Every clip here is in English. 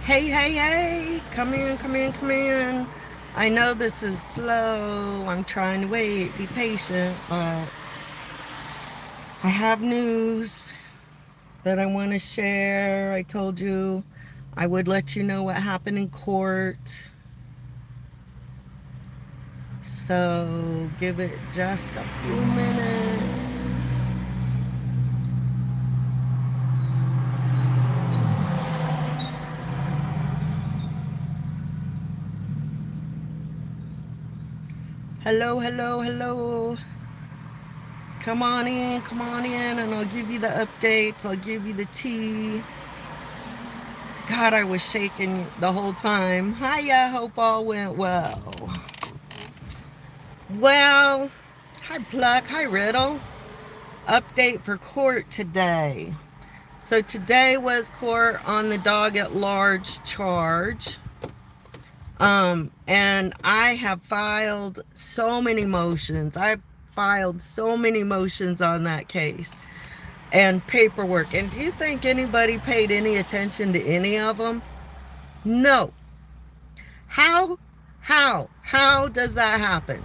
Hey, hey, hey, come in, come in, come in. I know this is slow. I'm trying to wait, be patient, but I have news that I want to share. I told you I would let you know what happened in court. So give it just a few minutes. Hello, hello, hello. Come on in, and I'll give you the updates. I'll give you the tea. God, I was shaking the whole time. Hiya, hope all went well. Well, hi Pluck, hi Riddle. Update for court today. So today was court on the dog at large charge. And I have filed so many motions. I've filed so many motions on that case and paperwork. And do you think anybody paid any attention to any of them? No. How? How does that happen?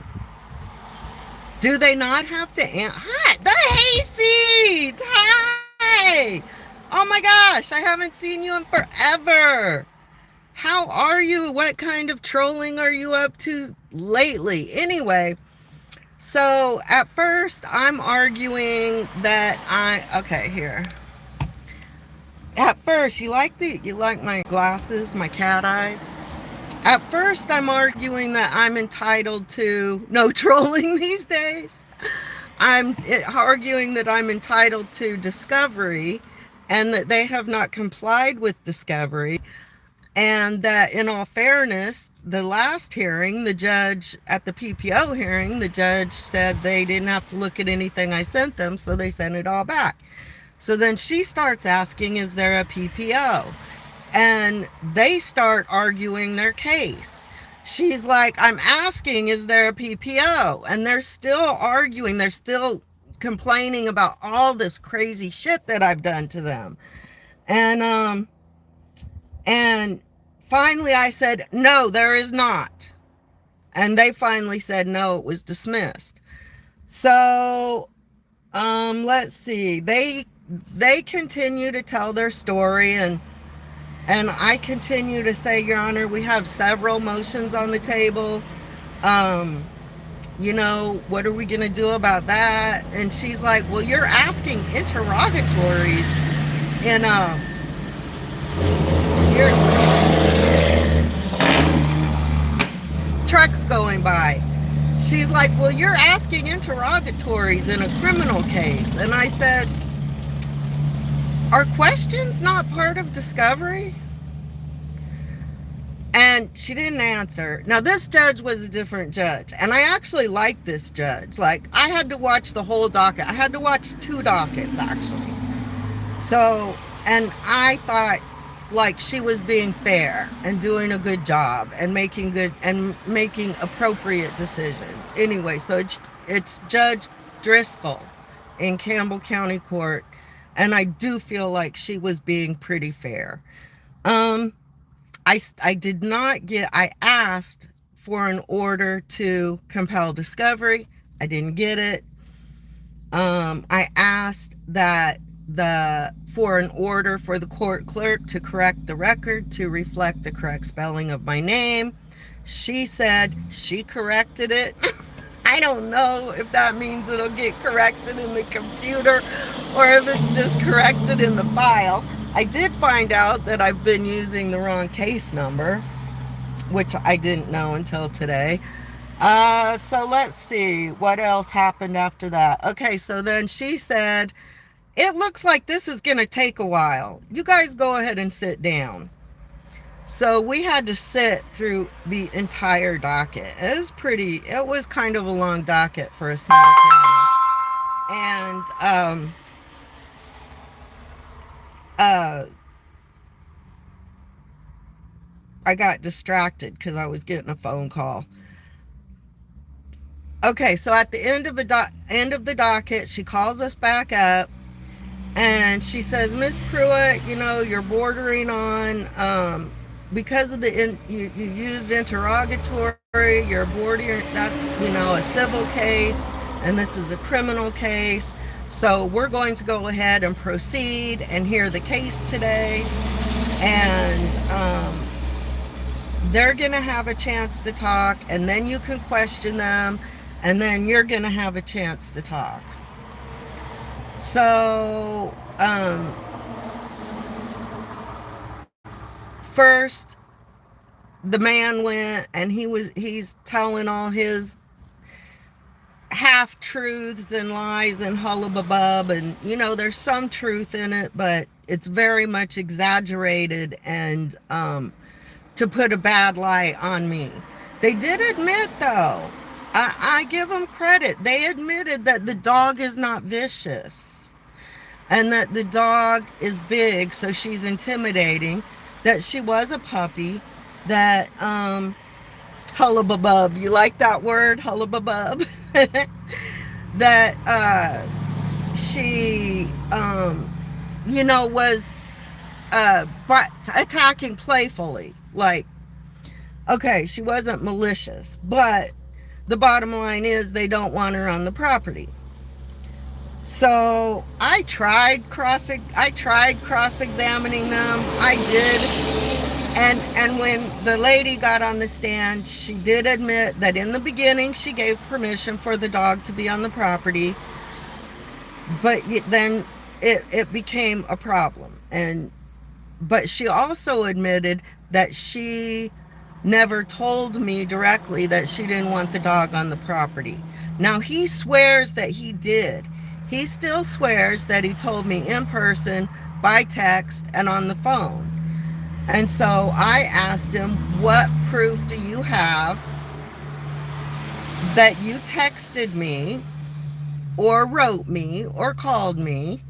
Do they not have to Hi, the hayseeds! Hi! Oh my gosh, I haven't seen you in forever. How are you? What kind of trolling are you up to lately? Anyway, so at first I'm arguing that okay, here. At first, you like my glasses, my cat eyes? At first, I'm arguing that I'm entitled to no trolling these days. I'm arguing that I'm entitled to discovery and that they have not complied with discovery. And that in all fairness, the last hearing, the judge at the PPO hearing, the judge said they didn't have to look at anything I sent them, so they sent it all back. So then she starts asking, is there a PPO? And they start arguing their case. She's like, I'm asking, is there a PPO? And they're still arguing. They're still complaining about all this crazy shit that I've done to them. And finally I said, no, there is not. And they finally said, no, it was dismissed. So, let's see. They continue to tell their story, and I continue to say, Your Honor, we have several motions on the table. What are we going to do about that? And she's like, well, you're asking interrogatories in your trucks going by. She's like, well, you're asking interrogatories in a criminal case. And I said, are questions not part of discovery? And she didn't answer. Now, this judge was a different judge, and I actually liked this judge. Like, I had to watch the whole docket. I had to watch 2 dockets, actually. So, and I thought, like, she was being fair and doing a good job and making appropriate decisions. Anyway, so it's Judge Driscoll in Campbell County Court, and I do feel like she was being pretty fair. I did not get, I asked for an order to compel discovery. I didn't get it. I asked for an order for the court clerk to correct the record to reflect the correct spelling of my name. She said she corrected it. I don't know if that means it'll get corrected in the computer or if it's just corrected in the file. I did find out that I've been using the wrong case number, which I didn't know until today. So let's see what else happened after that. Okay, so then she said, it looks like this is going to take a while. You guys go ahead and sit down. So we had to sit through the entire docket. It was kind of a long docket for a small county. And, I got distracted because I was getting a phone call. Okay, so at the end of the docket, she calls us back up and she says, Miss Pruitt, you're bordering on because of you used interrogatory, you're aborting, that's, a civil case, and this is a criminal case. So we're going to go ahead and proceed and hear the case today. And they're going to have a chance to talk, and then you can question them, and then you're going to have a chance to talk. So, first, the man went, and he's telling all his half-truths and lies and hullabubub, and there's some truth in it, but it's very much exaggerated and to put a bad light on me. They did admit, though, I give them credit, they admitted that the dog is not vicious and that the dog is big, so she's intimidating, that she was a puppy, that hullabubub, you like that word, hullabubub? That she was attacking playfully, like, okay, she wasn't malicious, but the bottom line is they don't want her on the property. So I tried cross-examining them. I did. And when the lady got on the stand, she did admit that in the beginning she gave permission for the dog to be on the property, but then it became a problem. But she also admitted that she never told me directly that she didn't want the dog on the property. Now, he swears that he did. He still swears that he told me in person, by text, and on the phone. And so I asked him, what proof do you have that you texted me or wrote me or called me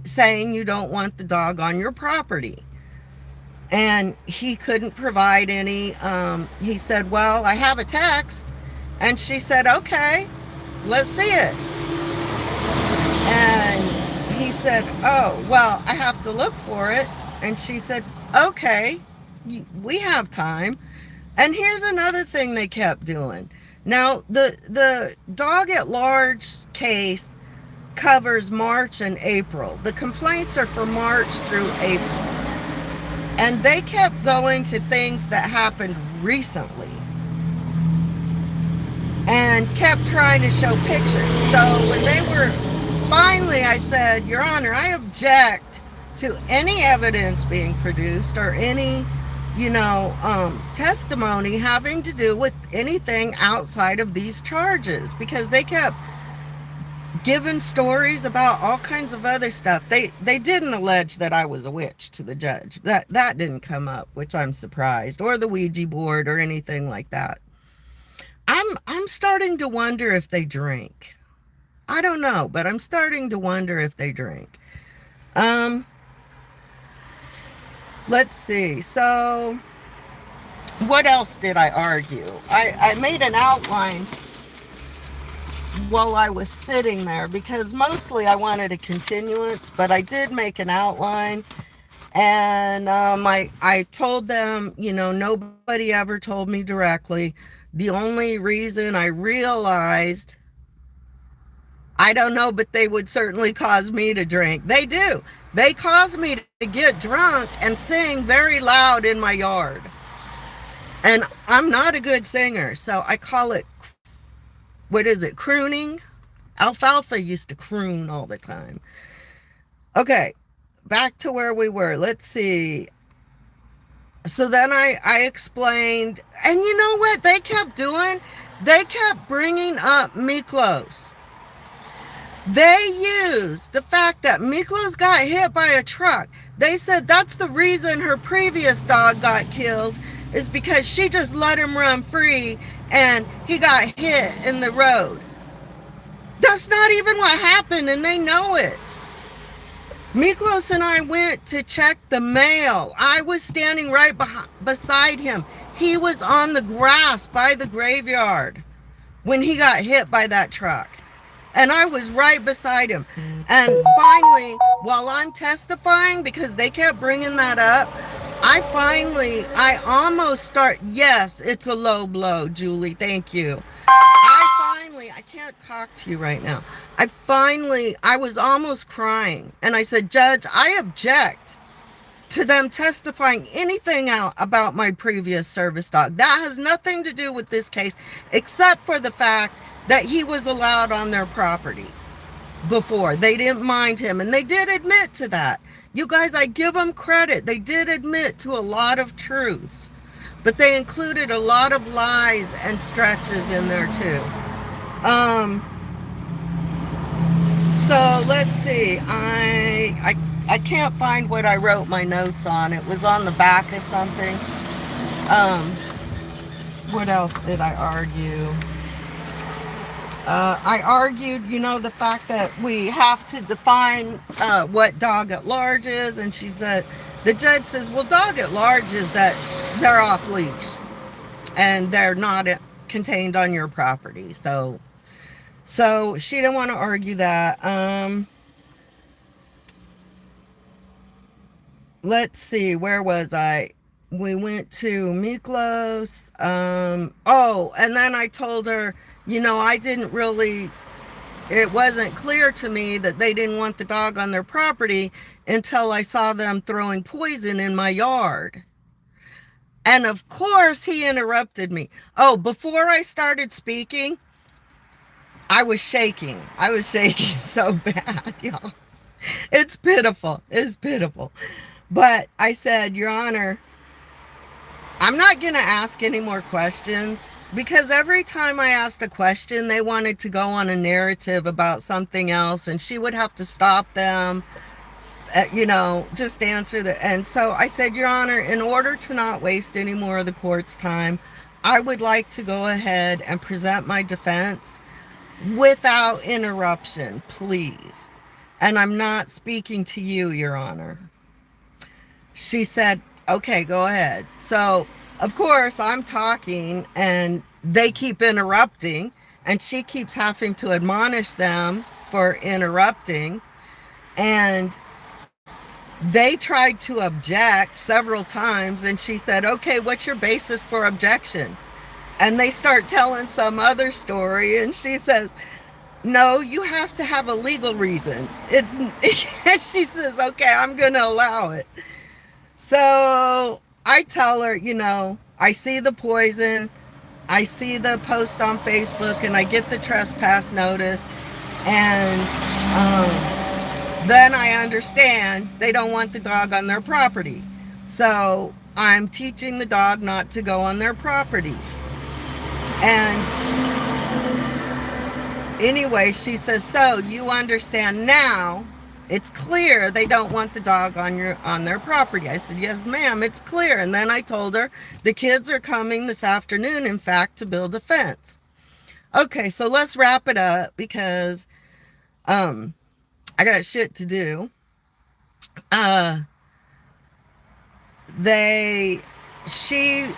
saying you don't want the dog on your property? And he couldn't provide any. He said, well, I have a text. And she said, okay, let's see it. And he said, oh, well, I have to look for it. And she said, okay, we have time. And here's another thing they kept doing. Now, the dog at large case covers March and April. The complaints are for March through April. And they kept going to things that happened recently and kept trying to show pictures. So when they were, finally I said, Your Honor, I object to any evidence being produced or any, testimony having to do with anything outside of these charges, because they kept giving stories about all kinds of other stuff. They didn't allege that I was a witch to the judge. That didn't come up, which I'm surprised, or the Ouija board or anything like that. I'm starting to wonder if they drink. I don't know, but I'm starting to wonder if they drink. Let's see. So what else did I argue? I made an outline while I was sitting there, because mostly I wanted a continuance, but I did make an outline. And I told them, nobody ever told me directly. The only reason I realized, I don't know, but they would certainly cause me to drink. They do. They cause me to get drunk and sing very loud in my yard. And I'm not a good singer, so I call it, crooning? Alfalfa used to croon all the time. Okay, back to where we were. Let's see. So then I explained, and you know what they kept doing? They kept bringing up Miklos. They used the fact that Miklos got hit by a truck. They said that's the reason her previous dog got killed, is because she just let him run free and he got hit in the road. That's not even what happened, and they know it. Miklos and I went to check the mail. I was standing right beside him. He was on the grass by the graveyard when he got hit by that truck. And I was right beside him. And finally, while I'm testifying, because they kept bringing that up, I almost start, yes, it's a low blow, Julie, thank you. I can't talk to you right now. I was almost crying. And I said, Judge, I object to them testifying anything out about my previous service dog. That has nothing to do with this case, except for the fact that he was allowed on their property before. They didn't mind him, and they did admit to that. You guys, I give them credit. They did admit to a lot of truths, but they included a lot of lies and stretches in there too. So let's see. I can't find what I wrote my notes on. It was on the back of something. What else did I argue? I argued, the fact that we have to define what dog at large is. And she said, the judge says, well, dog at large is that they're off leash and they're not contained on your property. So she didn't want to argue that. Let's see, where was I? We went to Miklos. And then I told her, I didn't really, it wasn't clear to me that they didn't want the dog on their property until I saw them throwing poison in my yard. And of course he interrupted me. Oh, before I started speaking, I was shaking. I was shaking so bad, y'all. It's pitiful. It's pitiful. But I said, Your Honor, I'm not going to ask any more questions, because every time I asked a question, they wanted to go on a narrative about something else, and she would have to stop them, just answer the. And so I said, Your Honor, in order to not waste any more of the court's time, I would like to go ahead and present my defense without interruption, please. And I'm not speaking to you, Your Honor. She said, okay, go ahead. So, of course, I'm talking and they keep interrupting, and she keeps having to admonish them for interrupting. And they tried to object several times, and she said, okay, what's your basis for objection? And they start telling some other story, and she says, no, you have to have a legal reason. She says, okay, I'm going to allow it. So I tell her, I see the poison, I see the post on Facebook, and I get the trespass notice, and then I understand they don't want the dog on their property. So I'm teaching the dog not to go on their property. And anyway, she says, so you understand now. It's clear they don't want the dog on their property. I said, yes, ma'am, it's clear. And then I told her the kids are coming this afternoon, in fact, to build a fence. Okay, so let's wrap it up, because I got shit to do. The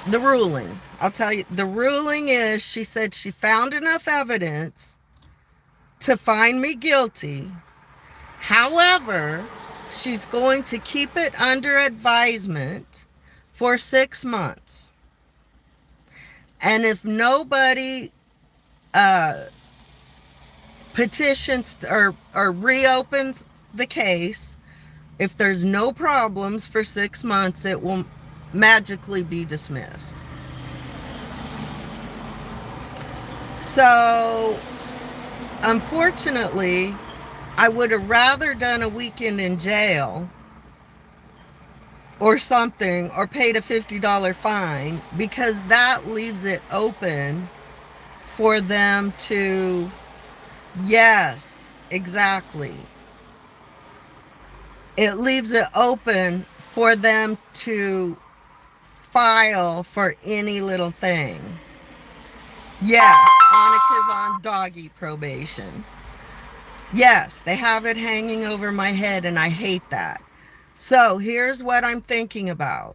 ruling, I'll tell you, the ruling is, she said she found enough evidence to find me guilty. However, she's going to keep it under advisement for 6 months. And if nobody petitions or reopens the case, if there's no problems for 6 months, it will magically be dismissed. So, unfortunately, I would have rather done a weekend in jail or something, or paid a $50 fine, because that leaves it open for them to, yes, exactly. It leaves it open for them to file for any little thing. Yes, Annika's on doggy probation. Yes, they have it hanging over my head, and I hate that. So here's what I'm thinking about.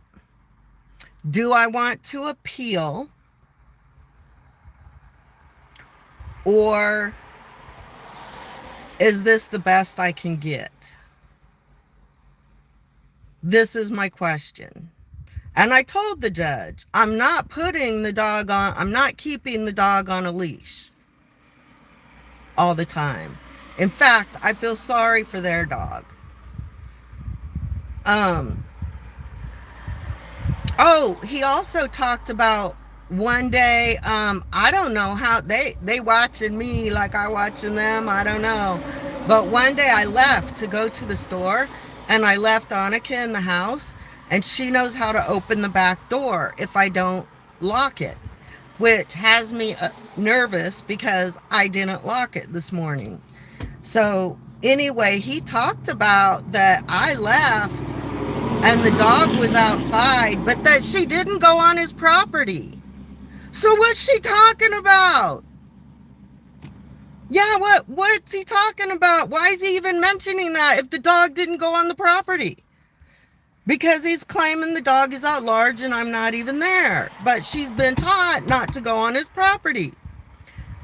Do I want to appeal, or is this the best I can get? This is my question. And I told the judge, I'm not keeping the dog on a leash all the time. In fact, I feel sorry for their dog. Oh, he also talked about one day, I don't know how they watching me like I watching them, I don't know. But one day I left to go to the store, and I left Annika in the house, and she knows how to open the back door if I don't lock it, which has me nervous because I didn't lock it this morning. So anyway, he talked about that I left and the dog was outside, but that she didn't go on his property. So what's she talking about? Yeah, what's he talking about? Why is he even mentioning that if the dog didn't go on the property? Because he's claiming the dog is at large and I'm not even there. But she's been taught not to go on his property.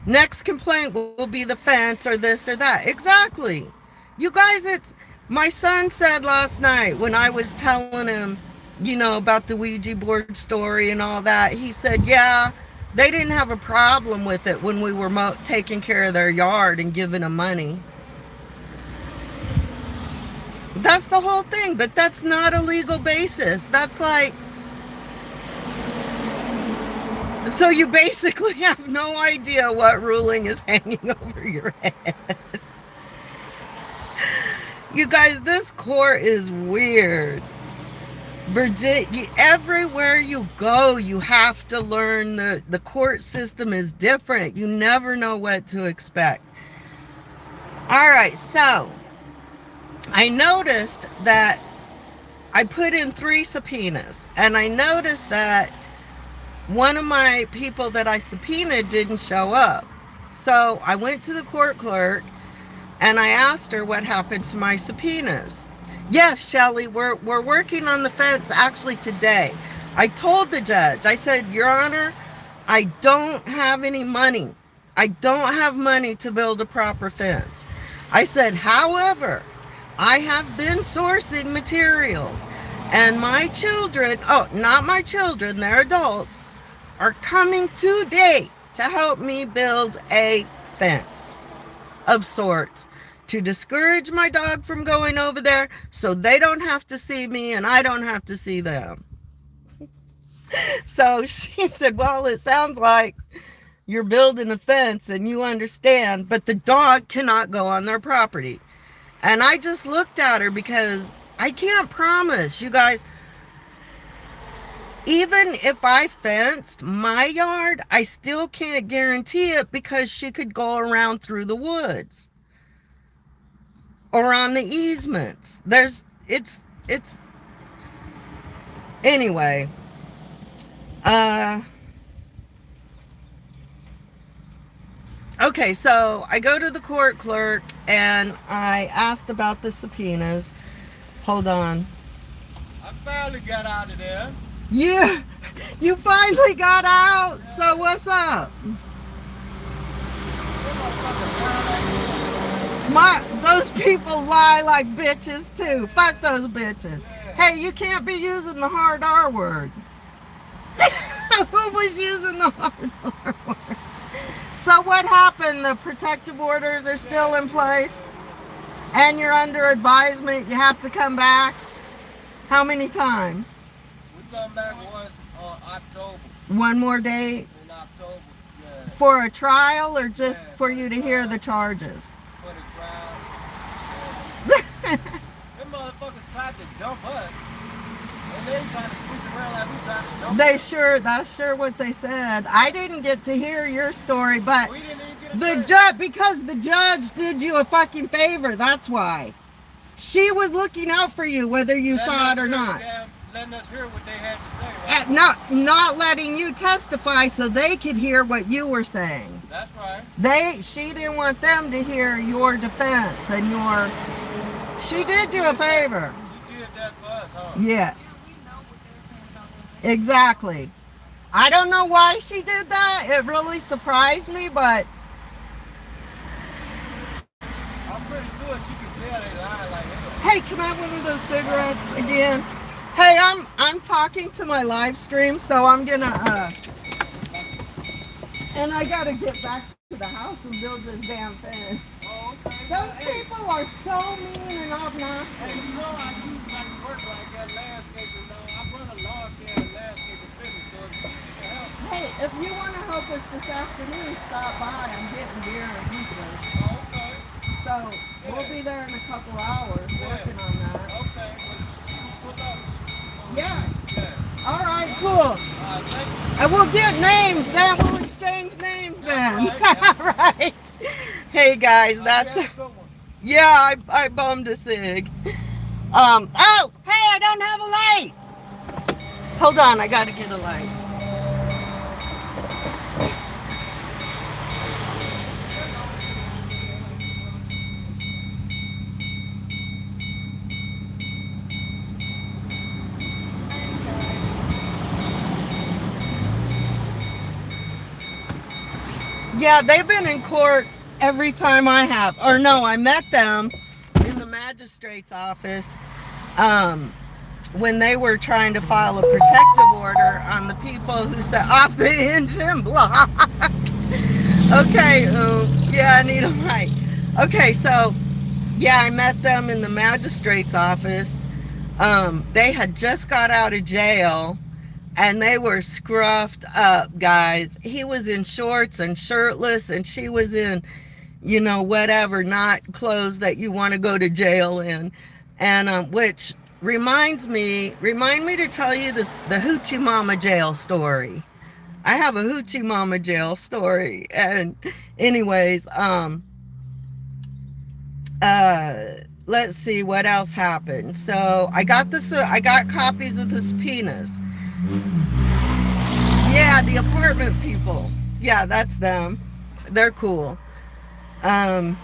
Next complaint will be the fence or this or that. Exactly. You guys, my son said last night when I was telling him, about the Ouija board story and all that, he said, yeah, they didn't have a problem with it when we were taking care of their yard and giving them money. That's the whole thing, but that's not a legal basis. That's like, so you basically have no idea what ruling is hanging over your head. You guys, this court is weird. Virginia, everywhere you go, you have to learn the court system is different. You never know what to expect. All right, so I noticed that I put in 3 subpoenas, and I noticed that one of my people that I subpoenaed didn't show up. So I went to the court clerk and I asked her what happened to my subpoenas. Yes, Shelley, we're working on the fence actually today. I told the judge, I said, Your Honor, I don't have any money. I don't have money to build a proper fence. I said, however, I have been sourcing materials, and my children, not my children, they're adults, are coming today to help me build a fence of sorts to discourage my dog from going over there so they don't have to see me and I don't have to see them. So she said, well, it sounds like you're building a fence and you understand, but the dog cannot go on their property. And I just looked at her because I can't promise, you guys. Even if I fenced my yard, I still can't guarantee it because she could go around through the woods or on the easements. Anyway. Okay, so I go to the court clerk and I asked about the subpoenas. Hold on. I finally got out of there. You finally got out? So what's up? Those people lie like bitches too. Fuck those bitches. Hey, you can't be using the hard R word. Who was using the hard R word? So what happened? The protective orders are still in place? And you're under advisement, you have to come back? How many times? We come back once October. One more date? In October, yeah. For a trial or just for you to hear the charges? For the trial. Them motherfuckers tried to jump us. And they tried to switch around like we tried to jump That's sure what they said. I didn't get to hear your story, but we didn't even get a chance. because the judge did you a fucking favor, that's why. She was looking out for you whether you saw it or not. Letting us hear what they had to say, right? Not letting you testify so they could hear what you were saying. That's right. She didn't want them to hear your defense and she did you a favor. She did that for us, huh? Yes. Exactly. I don't know why she did that. It really surprised me, but I'm pretty sure she could tell they lied like that. hey, can I have one of those cigarettes again? Hey, I'm talking to my live stream, so I'm gonna and I gotta get back to the house and build this damn fence. Oh, okay. Those Hey, people are so mean and obnoxious. hey, you know I do like to work like that landscaping. I run a lawn care and landscaping business, so if you need help. Hey, if you want to help us this afternoon, stop by. I'm getting beer and pizzas. Oh, okay. So we'll be there in a couple hours working on that. Okay. Well, you pull up. Yeah. Yeah. All right, cool. All right, thank you. And we'll get names then. We'll exchange names then. That's All right. Hey guys, that's You have a good one. yeah. I bummed a cig. Oh, hey, I don't have a light. Hold on, I gotta get a light. Yeah, they've been in court every time I have. Or no, I met them in the magistrate's office when they were trying to file a protective order on the people who set off the engine block. Okay, yeah, I need a light. Okay, so yeah, I met them in the magistrate's office. They had just got out of jail and they were scruffed up, guys. He was in shorts and shirtless, and she was in, you know, whatever, not clothes that you want to go to jail in. And which remind me to tell you the Hoochie Mama jail story. I have a Hoochie Mama jail story. And anyways, let's see what else happened. So I got copies of the subpoenas. Yeah, the apartment people. Yeah, that's them. They're cool. I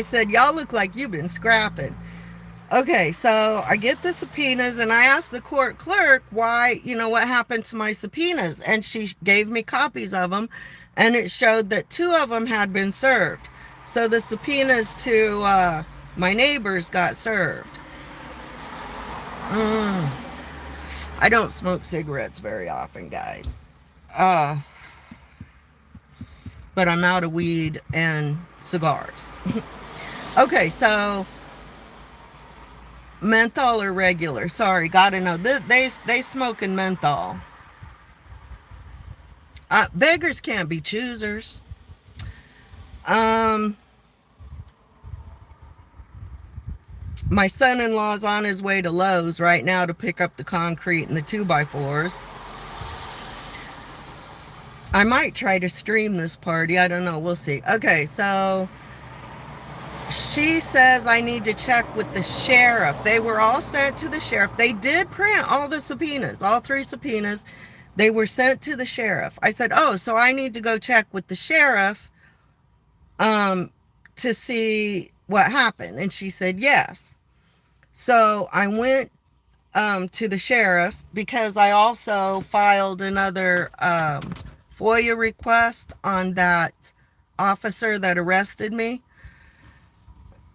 said, y'all look like you've been scrapping. Okay, so I get the subpoenas and I asked the court clerk why, you know, what happened to my subpoenas. And she gave me copies of them, and it showed that 2 of them had been served. So the subpoenas to my neighbors got served. I don't smoke cigarettes very often, guys. But I'm out of weed and cigars. Okay, so menthol or regular? Sorry, gotta know. They smoking menthol. Beggars can't be choosers. My son-in-law's on his way to Lowe's right now to pick up the concrete and the 2x4s. I might try to stream this party. I don't know. We'll see. Okay, so she says I need to check with the sheriff. They were all sent to the sheriff. They did print all the subpoenas, all 3 subpoenas. They were sent to the sheriff. I said, oh, so I need to go check with the sheriff to see what happened. And she said, yes. So I went to the sheriff because I also filed another FOIA request on that officer that arrested me.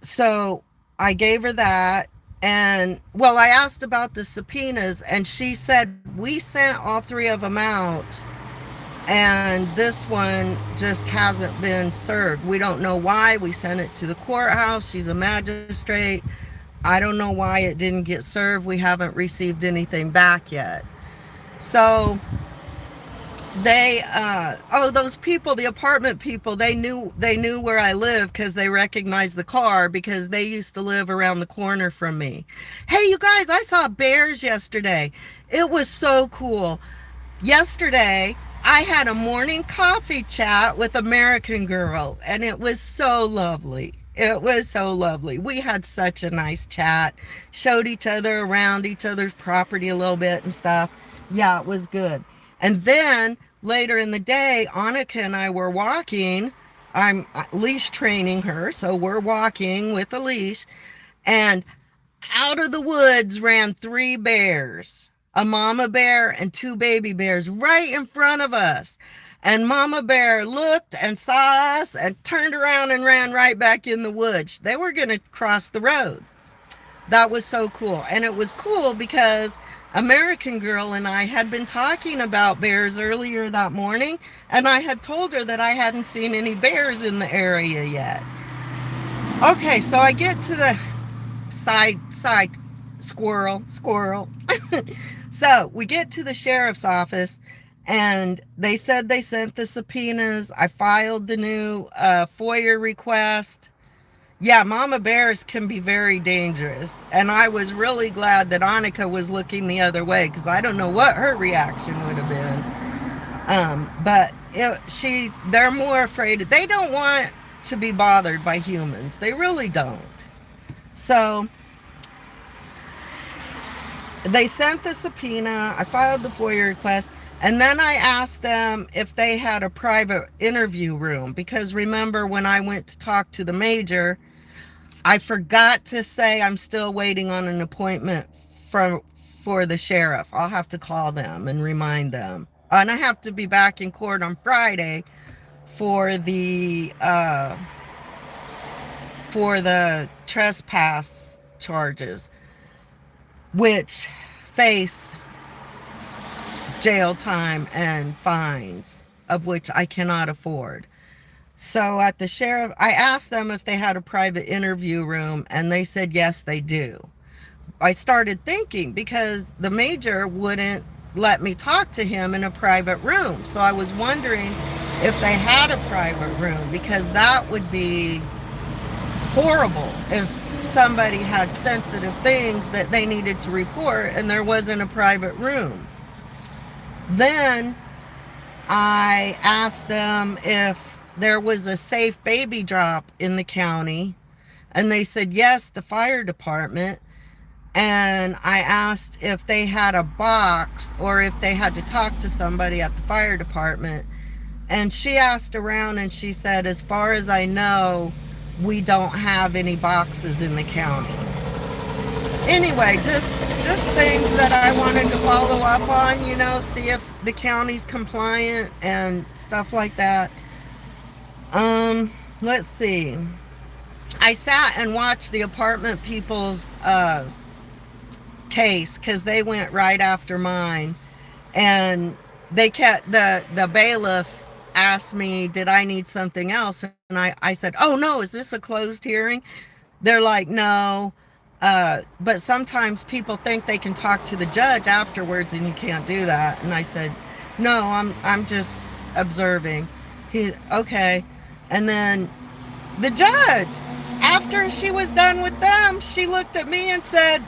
So I gave her that. And well, I asked about the subpoenas, and she said we sent all 3 of them out, and this one just hasn't been served. We don't know why. We sent it to the courthouse. She's a magistrate. I don't know why it didn't get served. We haven't received anything back yet. So they those people, the apartment people, they knew where I live because they recognized the car because they used to live around the corner from me. Hey, you guys, I saw bears yesterday. It was so cool. Yesterday I had a morning coffee chat with American Girl, and it was so lovely. It was so lovely. We had such a nice chat, showed each other around each other's property a little bit and stuff. Yeah, it was good. And then later in the day, Annika and I were walking. I'm leash training her, so we're walking with a leash. And out of the woods ran 3 bears, a mama bear and 2 baby bears right in front of us. And Mama Bear looked and saw us and turned around and ran right back in the woods. They were going to cross the road. That was so cool. And it was cool because American Girl and I had been talking about bears earlier that morning, and I had told her that I hadn't seen any bears in the area yet. Okay, so I get to the side squirrel. So we get to the sheriff's office, and they said they sent the subpoenas. I filed the new FOIA request. Yeah, mama bears can be very dangerous. And I was really glad that Annika was looking the other way, because I don't know what her reaction would have been. But they're more afraid. They don't want to be bothered by humans. They really don't. So they sent the subpoena. I filed the FOIA request. And then I asked them if they had a private interview room, because remember when I went to talk to the major, I forgot to say I'm still waiting on an appointment for the sheriff. I'll have to call them and remind them. And I have to be back in court on Friday for the trespass charges, which face jail time and fines, of which I cannot afford. So at the sheriff, I asked them if they had a private interview room, and they said yes, they do. I started thinking, because the major wouldn't let me talk to him in a private room. So I was wondering if they had a private room, because that would be horrible if somebody had sensitive things that they needed to report and there wasn't a private room. Then I asked them if there was a safe baby drop in the county, and they said yes, the fire department. And I asked if they had a box or if they had to talk to somebody at the fire department, and she asked around and she said, as far as I know, we don't have any boxes in the county. Anyway, just things that I wanted to follow up on, see if the county's compliant and stuff like that. Let's see. I sat and watched the apartment people's case, because they went right after mine, and they kept the bailiff asked me, did I need something else? And I said, oh no, is this a closed hearing? They're like, no. But sometimes people think they can talk to the judge afterwards, and you can't do that. And I said, no, I'm just observing. Okay. And then the judge, after she was done with them, she looked at me and said,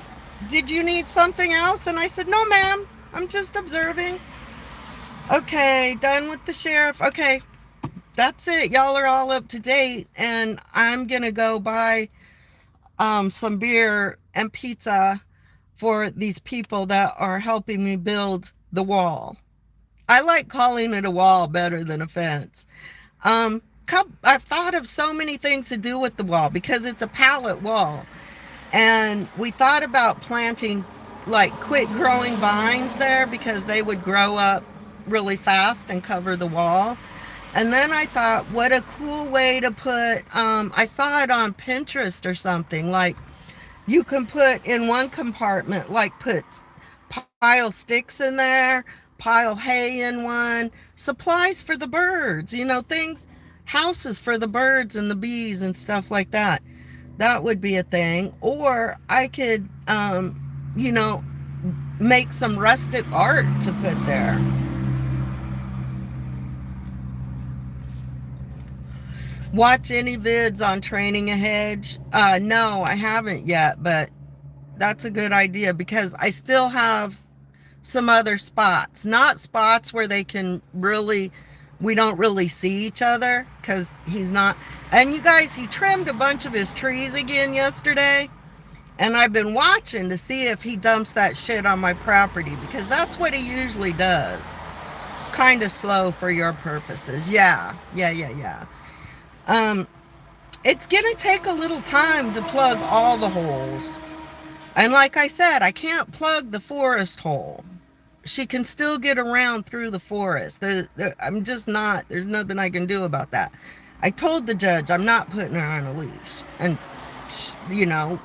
did you need something else? And I said, no, ma'am, I'm just observing. Okay, done with the sheriff. Okay, that's it. Y'all are all up to date, and I'm gonna go buy some beer and pizza for these people that are helping me build the wall. I like calling it a wall better than a fence. I've thought of so many things to do with the wall, because it's a pallet wall, and we thought about planting like quick growing vines there, because they would grow up really fast and cover the wall. And then I thought, what a cool way to put, I saw it on Pinterest or something, like you can put in one compartment, like pile sticks in there, pile hay in one, supplies for the birds, things, houses for the birds and the bees and stuff like that. That would be a thing. Or I could, make some rustic art to put there. Watch any vids on training a hedge? No, I haven't yet, but that's a good idea, because I still have some other spots, not spots where we don't really see each other, because he's not. And you guys, he trimmed a bunch of his trees again yesterday, and I've been watching to see if he dumps that shit on my property, because that's what he usually does. Kind of slow for your purposes. Yeah. It's gonna take a little time to plug all the holes. And like I said, I can't plug the forest hole. She can still get around through the forest. I'm just not, there's nothing I can do about that. I told the judge I'm not putting her on a leash. And you know,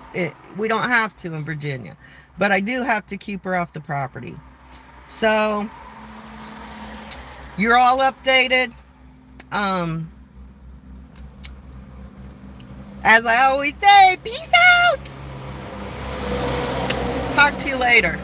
we don't have to in Virginia. But I do have to keep her off the property. So, you're all updated. As I always say, peace out. Talk to you later.